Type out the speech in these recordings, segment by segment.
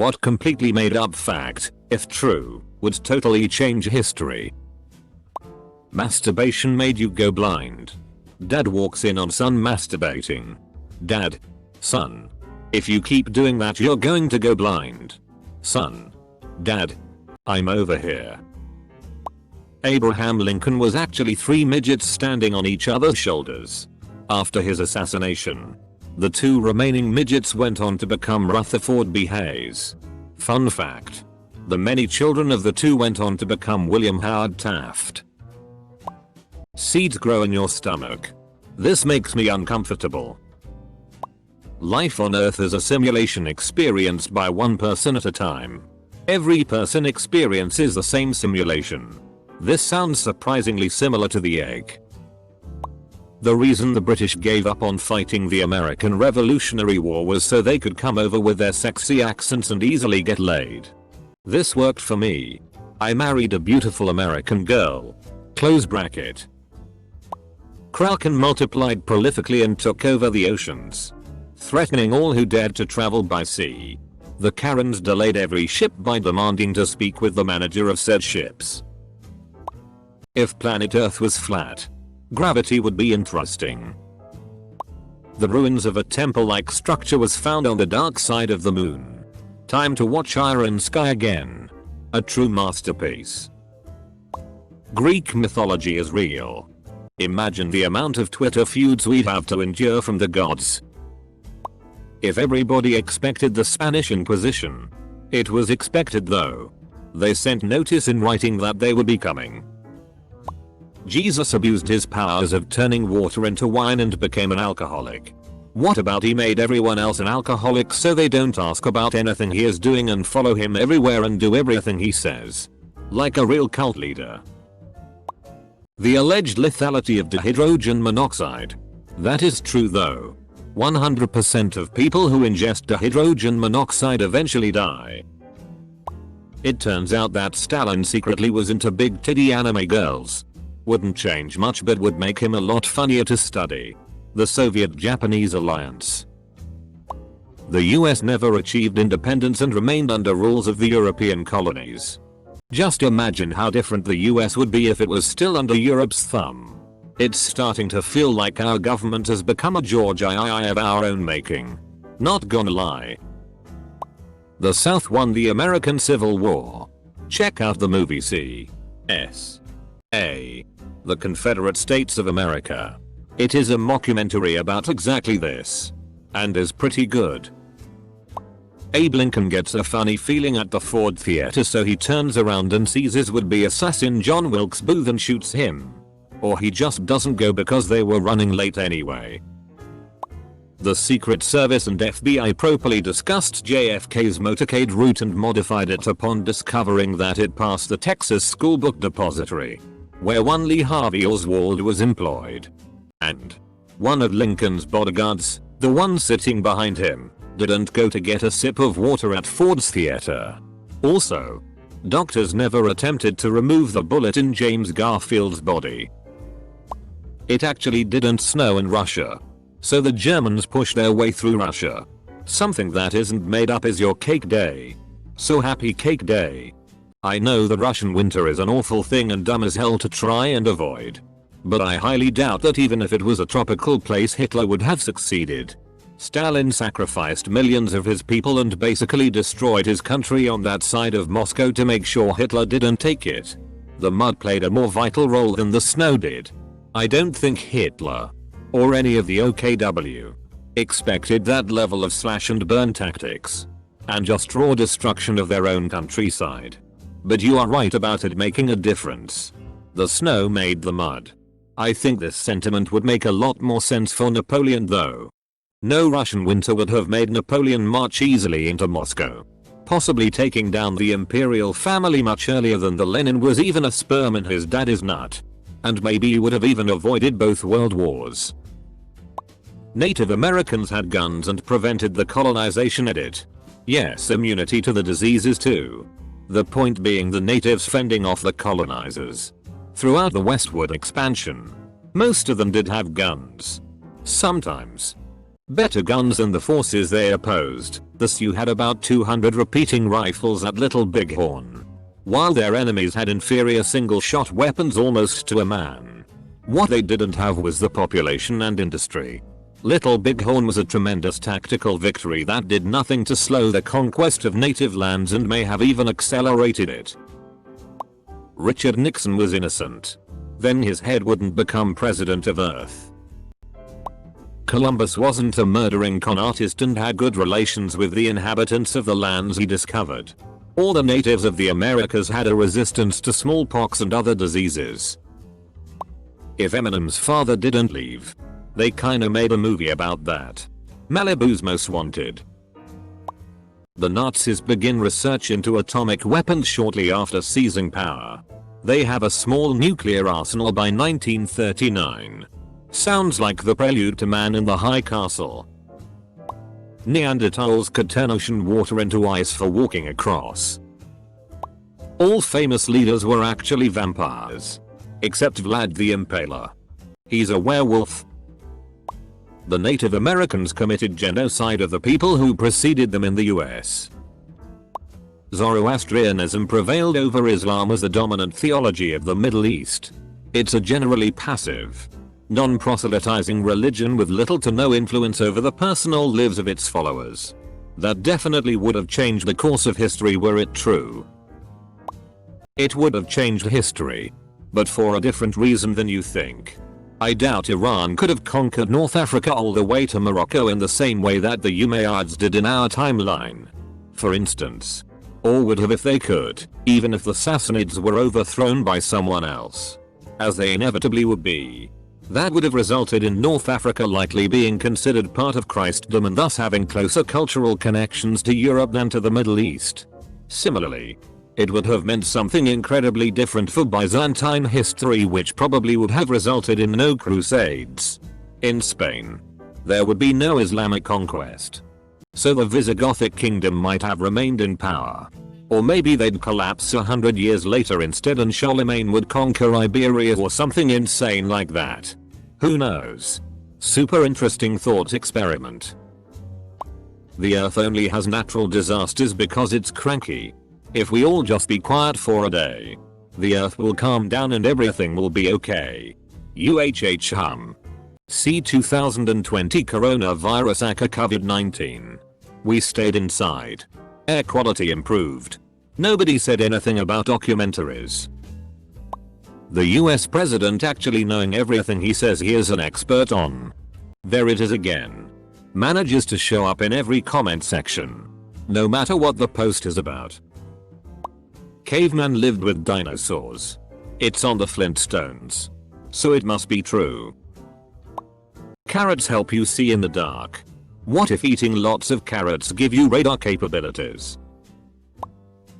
What completely made up fact, if true, would totally change history? Masturbation made you go blind. Dad walks in on son masturbating. Dad. Son. If you keep doing that you're going to go blind. Son. Dad. I'm over here. Abraham Lincoln was actually 3 midgets standing on each other's shoulders. After his assassination, the 2 remaining midgets went on to become Rutherford B. Hayes. Fun fact. The many children of the 2 went on to become William Howard Taft. Seeds grow in your stomach. This makes me uncomfortable. Life on Earth is a simulation experienced by one person at a time. Every person experiences the same simulation. This sounds surprisingly similar to the egg. The reason the British gave up on fighting the American Revolutionary War was so they could come over with their sexy accents and easily get laid. This worked for me. I married a beautiful American girl. Close bracket. Kraken multiplied prolifically and took over the oceans, threatening all who dared to travel by sea. The Karens delayed every ship by demanding to speak with the manager of said ships. If planet Earth was flat, gravity would be interesting. The ruins of a temple-like structure was found on the dark side of the moon. Time to watch Iron Sky again. A true masterpiece. Greek mythology is real. Imagine the amount of Twitter feuds we'd have to endure from the gods. If everybody expected the Spanish Inquisition, it was expected though. They sent notice in writing that they would be coming. Jesus abused his powers of turning water into wine and became an alcoholic. What about he made everyone else an alcoholic so they don't ask about anything he is doing and follow him everywhere and do everything he says? Like a real cult leader. The alleged lethality of dihydrogen monoxide. That is true though. 100% of people who ingest dihydrogen monoxide eventually die. It turns out that Stalin secretly was into big titty anime girls. Wouldn't change much but would make him a lot funnier to study. The Soviet-Japanese alliance. The US never achieved independence and remained under rules of the European colonies. Just imagine how different the US would be if it was still under Europe's thumb. It's starting to feel like our government has become a George III of our own making. Not gonna lie. The South won the American Civil War. Check out the movie C.S.A. The Confederate States of America. It is a mockumentary about exactly this. And is pretty good. Abe Lincoln gets a funny feeling at the Ford Theater so he turns around and sees his would-be assassin John Wilkes Booth and shoots him. Or he just doesn't go because they were running late anyway. The Secret Service and FBI properly discussed JFK's motorcade route and modified it upon discovering that it passed the Texas School Book Depository, where one Lee Harvey Oswald was employed. And one of Lincoln's bodyguards, the one sitting behind him, didn't go to get a sip of water at Ford's Theater. Also, doctors never attempted to remove the bullet in James Garfield's body. It actually didn't snow in Russia. So the Germans pushed their way through Russia. Something that isn't made up is your cake day. So happy cake day. I know the Russian winter is an awful thing and dumb as hell to try and avoid. But I highly doubt that even if it was a tropical place Hitler would have succeeded. Stalin sacrificed millions of his people and basically destroyed his country on that side of Moscow to make sure Hitler didn't take it. The mud played a more vital role than the snow did. I don't think Hitler, or any of the OKW, expected that level of slash and burn tactics, and just raw destruction of their own countryside. But you are right about it making a difference. The snow made the mud. I think this sentiment would make a lot more sense for Napoleon though. No Russian winter would have made Napoleon march easily into Moscow, possibly taking down the imperial family much earlier than the Lenin was even a sperm in his daddy's nut. And maybe he would have even avoided both world wars. Native Americans had guns and prevented the colonization edit. Yes, immunity to the diseases too. The point being the natives fending off the colonizers. Throughout the westward expansion, most of them did have guns. Sometimes better guns than the forces they opposed. The Sioux had about 200 repeating rifles at Little Bighorn, while their enemies had inferior single-shot weapons almost to a man. What they didn't have was the population and industry. Little Bighorn was a tremendous tactical victory that did nothing to slow the conquest of native lands and may have even accelerated it. Richard Nixon was innocent. Then his head wouldn't become president of Earth. Columbus wasn't a murdering con artist and had good relations with the inhabitants of the lands he discovered. All the natives of the Americas had a resistance to smallpox and other diseases. If Eminem's father didn't leave, they kinda made a movie about that. Malibu's Most Wanted. The Nazis begin research into atomic weapons shortly after seizing power. They have a small nuclear arsenal by 1939. Sounds like the prelude to Man in the High Castle. Neanderthals could turn ocean water into ice for walking across. All famous leaders were actually vampires. Except Vlad the Impaler. He's a werewolf. The Native Americans committed genocide of the people who preceded them in the US. Zoroastrianism prevailed over Islam as the dominant theology of the Middle East. It's a generally passive, non-proselytizing religion with little to no influence over the personal lives of its followers. That definitely would have changed the course of history were it true. It would have changed history, but for a different reason than you think. I doubt Iran could have conquered North Africa all the way to Morocco in the same way that the Umayyads did in our timeline, for instance. Or would have if they could, even if the Sassanids were overthrown by someone else. As they inevitably would be. That would have resulted in North Africa likely being considered part of Christendom and thus having closer cultural connections to Europe than to the Middle East. Similarly, it would have meant something incredibly different for Byzantine history, which probably would have resulted in no crusades. In Spain, there would be no Islamic conquest. So the Visigothic kingdom might have remained in power. Or maybe they'd collapse 100 years later instead and Charlemagne would conquer Iberia or something insane like that. Who knows? Super interesting thought experiment. The Earth only has natural disasters because it's cranky. If we all just be quiet for a day, the Earth will calm down and everything will be okay. hum. See 2020 coronavirus aka COVID-19. We stayed inside. Air quality improved. Nobody said anything about documentaries. The US president actually knowing everything he says he is an expert on. There it is again. Manages to show up in every comment section. No matter what the post is about. Caveman lived with dinosaurs. It's on the Flintstones. So it must be true. Carrots help you see in the dark. What if eating lots of carrots give you radar capabilities?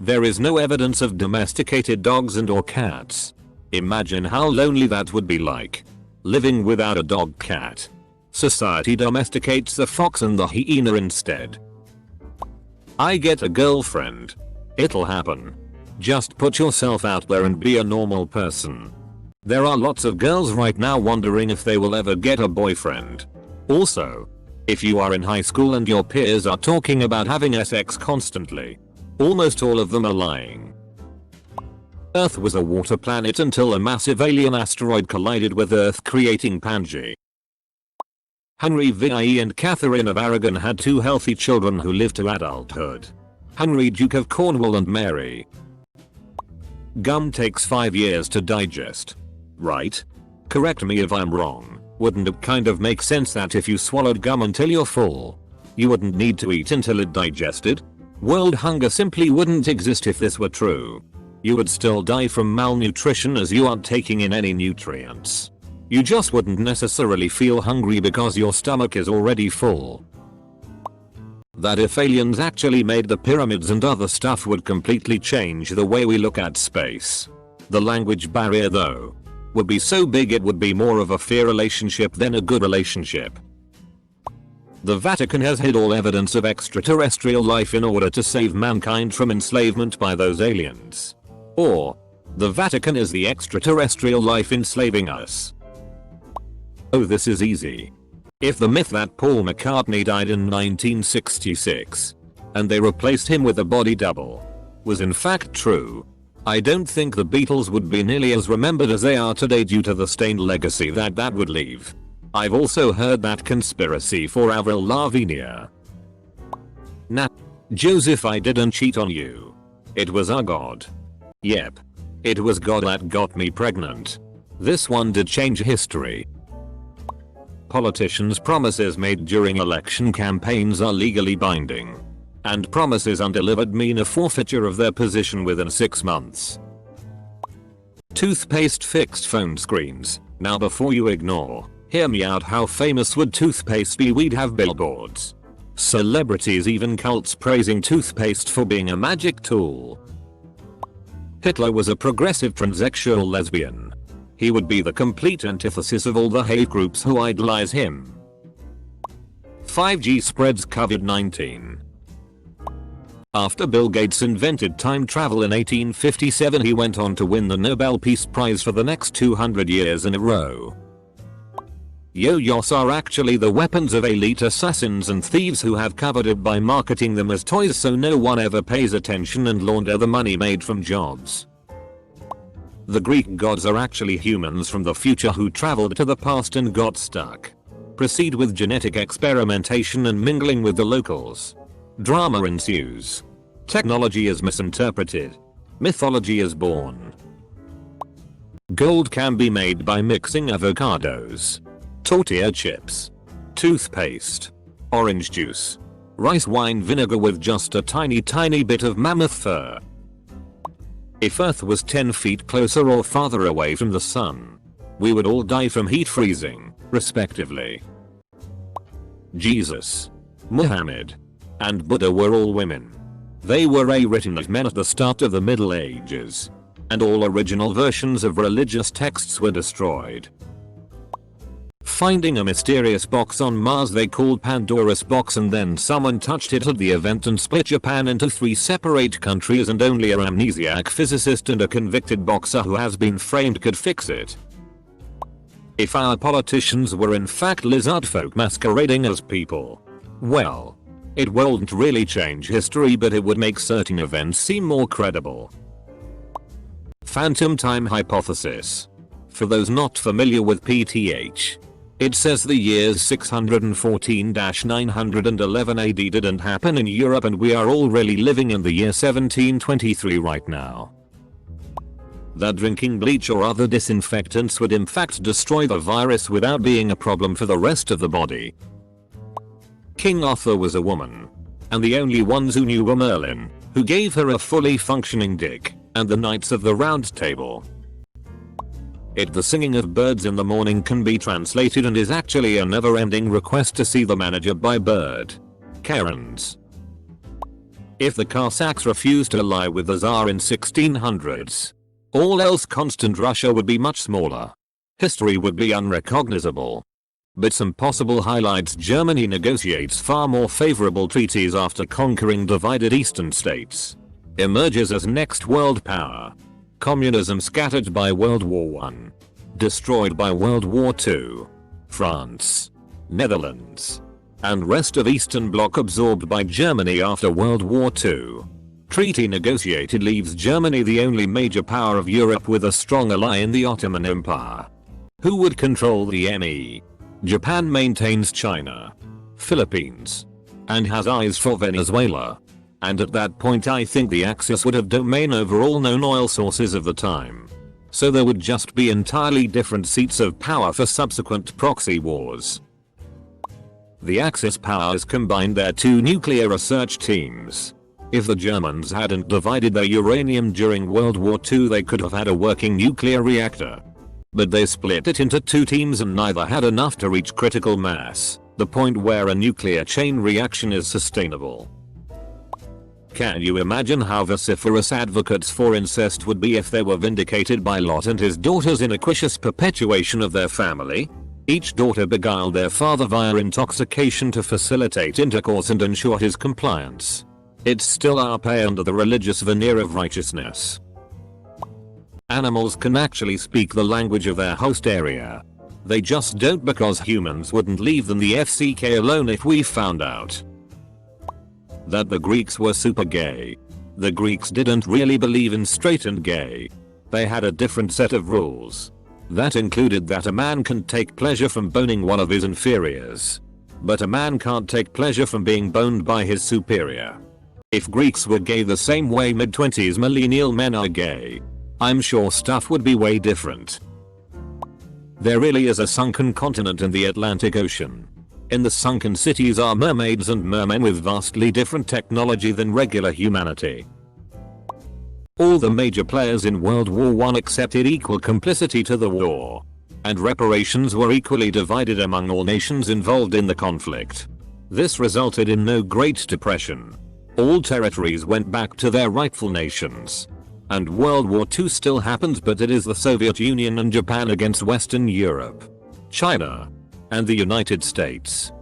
There is no evidence of domesticated dogs and or cats. Imagine how lonely that would be like. Living without a dog cat. Society domesticates the fox and the hyena instead. I get a girlfriend. It'll happen. Just put yourself out there and be a normal person. There are lots of girls right now wondering if they will ever get a boyfriend. Also, if you are in high school and your peers are talking about having sex constantly, almost all of them are lying. Earth was a water planet until a massive alien asteroid collided with Earth, creating Pangaea. Henry VIII and Catherine of Aragon had 2 healthy children who lived to adulthood. Henry, Duke of Cornwall, and Mary. Gum takes 5 years to digest. Right? Correct me if I'm wrong. Wouldn't it kind of make sense that if you swallowed gum until you're full, you wouldn't need to eat until it digested? World hunger simply wouldn't exist if this were true. You would still die from malnutrition as you aren't taking in any nutrients. You just wouldn't necessarily feel hungry because your stomach is already full. That if aliens actually made the pyramids and other stuff would completely change the way we look at space. The language barrier though would be so big it would be more of a fear relationship than a good relationship. The Vatican has hid all evidence of extraterrestrial life in order to save mankind from enslavement by those aliens. Or, the Vatican is the extraterrestrial life enslaving us. Oh, this is easy. If the myth that Paul McCartney died in 1966 and they replaced him with a body double, was in fact true. I don't think the Beatles would be nearly as remembered as they are today due to the stained legacy that would leave. I've also heard that conspiracy for Avril Lavigne. Nah. Joseph, I didn't cheat on you. It was our God. Yep. It was God that got me pregnant. This one did change history. Politicians' promises made during election campaigns are legally binding. And promises undelivered mean a forfeiture of their position within 6 months. Toothpaste fixed phone screens. Now before you ignore, hear me out. How famous would toothpaste be? We'd have billboards, celebrities, even cults praising toothpaste for being a magic tool. Hitler was a progressive transsexual lesbian. He would be the complete antithesis of all the hate groups who idolize him. 5G spreads COVID-19. After Bill Gates invented time travel in 1857, he went on to win the Nobel Peace Prize for the next 200 years in a row. Yo-yos are actually the weapons of elite assassins and thieves who have covered it by marketing them as toys so no one ever pays attention and launder the money made from jobs. The Greek gods are actually humans from the future who traveled to the past and got stuck. Proceed with genetic experimentation and mingling with the locals. Drama ensues. Technology is misinterpreted. Mythology is born. Gold can be made by mixing avocados, tortilla chips, toothpaste, orange juice, rice wine vinegar with just a tiny bit of mammoth fur. If Earth was 10 feet closer or farther away from the sun, we would all die from heat freezing, respectively. Jesus, Muhammad, and Buddha were all women. They were written as men at the start of the Middle Ages, and all original versions of religious texts were destroyed. Finding a mysterious box on Mars they called Pandora's box, and then someone touched it at the event and split Japan into 3 separate countries, and only an amnesiac physicist and a convicted boxer who has been framed could fix it. If our politicians were in fact lizard folk masquerading as people, well, it wouldn't really change history, but it would make certain events seem more credible. Phantom time hypothesis. For those not familiar with PTH, it says the years 614-911 AD didn't happen in Europe, and we are all really living in the year 1723 right now. That drinking bleach or other disinfectants would in fact destroy the virus without being a problem for the rest of the body. King Arthur was a woman, and the only ones who knew were Merlin, who gave her a fully functioning dick, and the Knights of the Round Table. The singing of birds in the morning can be translated and is actually a never-ending request to see the manager by bird Karens. If the Cossacks refused to ally with the Tsar in 1600s, all else constant, Russia would be much smaller. History would be unrecognizable. But some possible highlights: Germany negotiates far more favorable treaties after conquering divided eastern states. Emerges as next world power. Communism scattered by World War I. Destroyed by World War II. France, Netherlands, and rest of Eastern Bloc absorbed by Germany after World War II. Treaty negotiated leaves Germany the only major power of Europe with a strong ally in the Ottoman Empire. Who would control the ME? Japan maintains China, Philippines, and has eyes for Venezuela. And at that point I think the Axis would have domain over all known oil sources of the time. So there would just be entirely different seats of power for subsequent proxy wars. The Axis powers combined their 2 nuclear research teams. If the Germans hadn't divided their uranium during World War II, they could have had a working nuclear reactor. But they split it into 2 teams and neither had enough to reach critical mass, the point where a nuclear chain reaction is sustainable. Can you imagine how vociferous advocates for incest would be if they were vindicated by Lot and his daughter's iniquitous perpetuation of their family? Each daughter beguiled their father via intoxication to facilitate intercourse and ensure his compliance. It's still our pay under the religious veneer of righteousness. Animals can actually speak the language of their host area. They just don't, because humans wouldn't leave them the FCK alone if we found out. That the Greeks were super gay. The Greeks didn't really believe in straight and gay. They had a different set of rules. That included that a man can take pleasure from boning one of his inferiors. But a man can't take pleasure from being boned by his superior. If Greeks were gay the same way mid-20s millennial men are gay, I'm sure stuff would be way different. There really is a sunken continent in the Atlantic Ocean. In the sunken cities are mermaids and mermen with vastly different technology than regular humanity. All the major players in World War I accepted equal complicity to the war, and reparations were equally divided among all nations involved in the conflict. This resulted in no Great Depression. All territories went back to their rightful nations. And World War II still happens, but it is the Soviet Union and Japan against Western Europe, China, and the United States.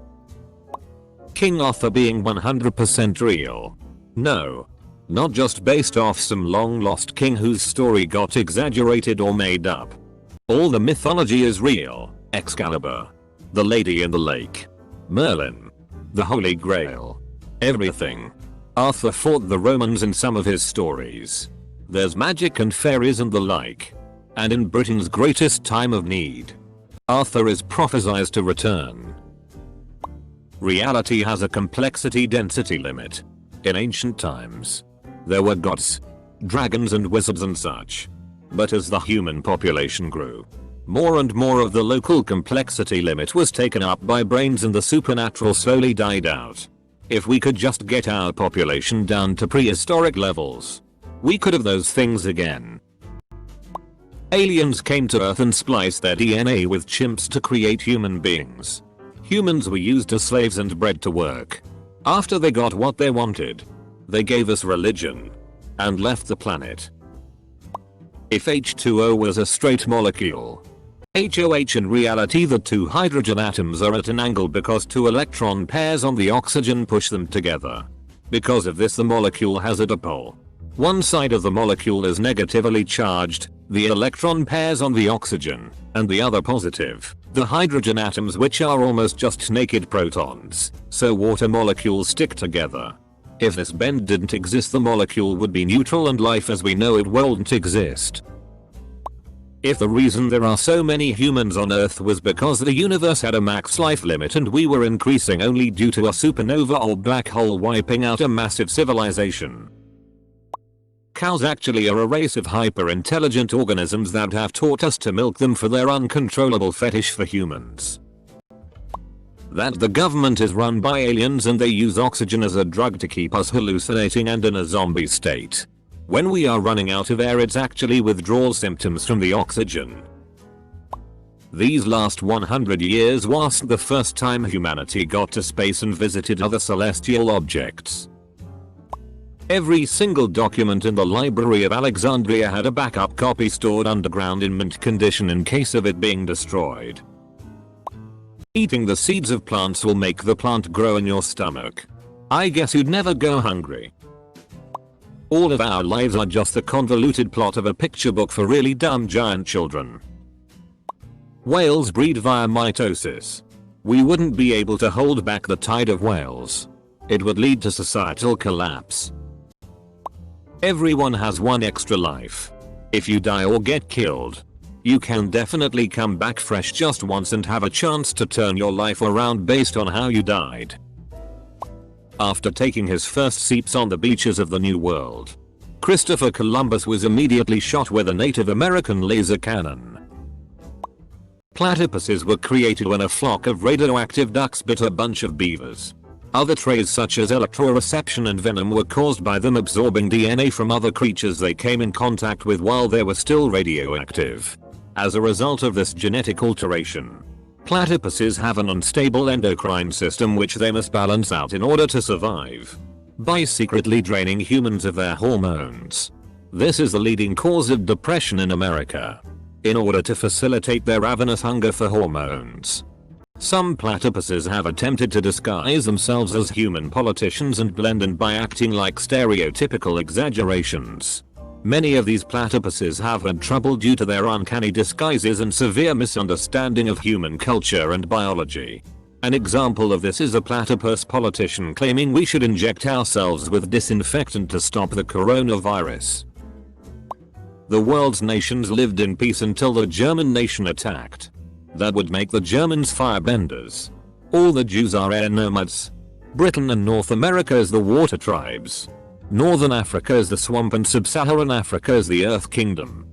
King Arthur being 100% real? No. Not just based off some long lost king whose story got exaggerated or made up. All the mythology is real. Excalibur, the Lady in the Lake, Merlin, the Holy Grail, everything. Arthur fought the Romans in some of his stories. There's magic and fairies and the like. And in Britain's greatest time of need, Arthur is prophesied to return. Reality has a complexity density limit. In ancient times, there were gods, dragons and wizards and such. But as the human population grew, more and more of the local complexity limit was taken up by brains and the supernatural slowly died out. If we could just get our population down to prehistoric levels, we could have those things again. Aliens came to Earth and spliced their DNA with chimps to create human beings. Humans were used as slaves and bred to work. After they got what they wanted, they gave us religion and left the planet. If H2O was a straight molecule, HOH in reality the two hydrogen atoms are at an angle because two electron pairs on the oxygen push them together. Because of this the molecule has a dipole. One side of the molecule is negatively charged, the electron pairs on the oxygen, and the other positive, the hydrogen atoms, which are almost just naked protons, so water molecules stick together. If this bend didn't exist, the molecule would be neutral and life as we know it wouldn't exist. If the reason there are so many humans on Earth was because the universe had a max life limit and we were increasing only due to a supernova or black hole wiping out a massive civilization. Cows actually are a race of hyper-intelligent organisms that have taught us to milk them for their uncontrollable fetish for humans. That the government is run by aliens and they use oxygen as a drug to keep us hallucinating and in a zombie state. When we are running out of air, it's actually withdrawal symptoms from the oxygen. These last 100 years wasn't the first time humanity got to space and visited other celestial objects. Every single document in the Library of Alexandria had a backup copy stored underground in mint condition in case of it being destroyed. Eating the seeds of plants will make the plant grow in your stomach. I guess you'd never go hungry. All of our lives are just the convoluted plot of a picture book for really dumb giant children. Whales breed via mitosis. We wouldn't be able to hold back the tide of whales. It would lead to societal collapse. Everyone has one extra life. If you die or get killed, you can definitely come back fresh just once and have a chance to turn your life around based on how you died. After taking his first seeps on the beaches of the New World, Christopher Columbus was immediately shot with a Native American laser cannon. Platypuses were created when a flock of radioactive ducks bit a bunch of beavers. Other traits such as electroreception and venom were caused by them absorbing DNA from other creatures they came in contact with while they were still radioactive. As a result of this genetic alteration, platypuses have an unstable endocrine system which they must balance out in order to survive, by secretly draining humans of their hormones. This is the leading cause of depression in America. In order to facilitate their ravenous hunger for hormones, some platypuses have attempted to disguise themselves as human politicians and blend in by acting like stereotypical exaggerations. Many of these platypuses have had trouble due to their uncanny disguises and severe misunderstanding of human culture and biology. An example of this is a platypus politician claiming we should inject ourselves with disinfectant to stop the coronavirus. The world's nations lived in peace until the German nation attacked. That would make the Germans firebenders. All the Jews are air nomads. Britain and North America is the water tribes. Northern Africa is the swamp and Sub-Saharan Africa is the Earth Kingdom.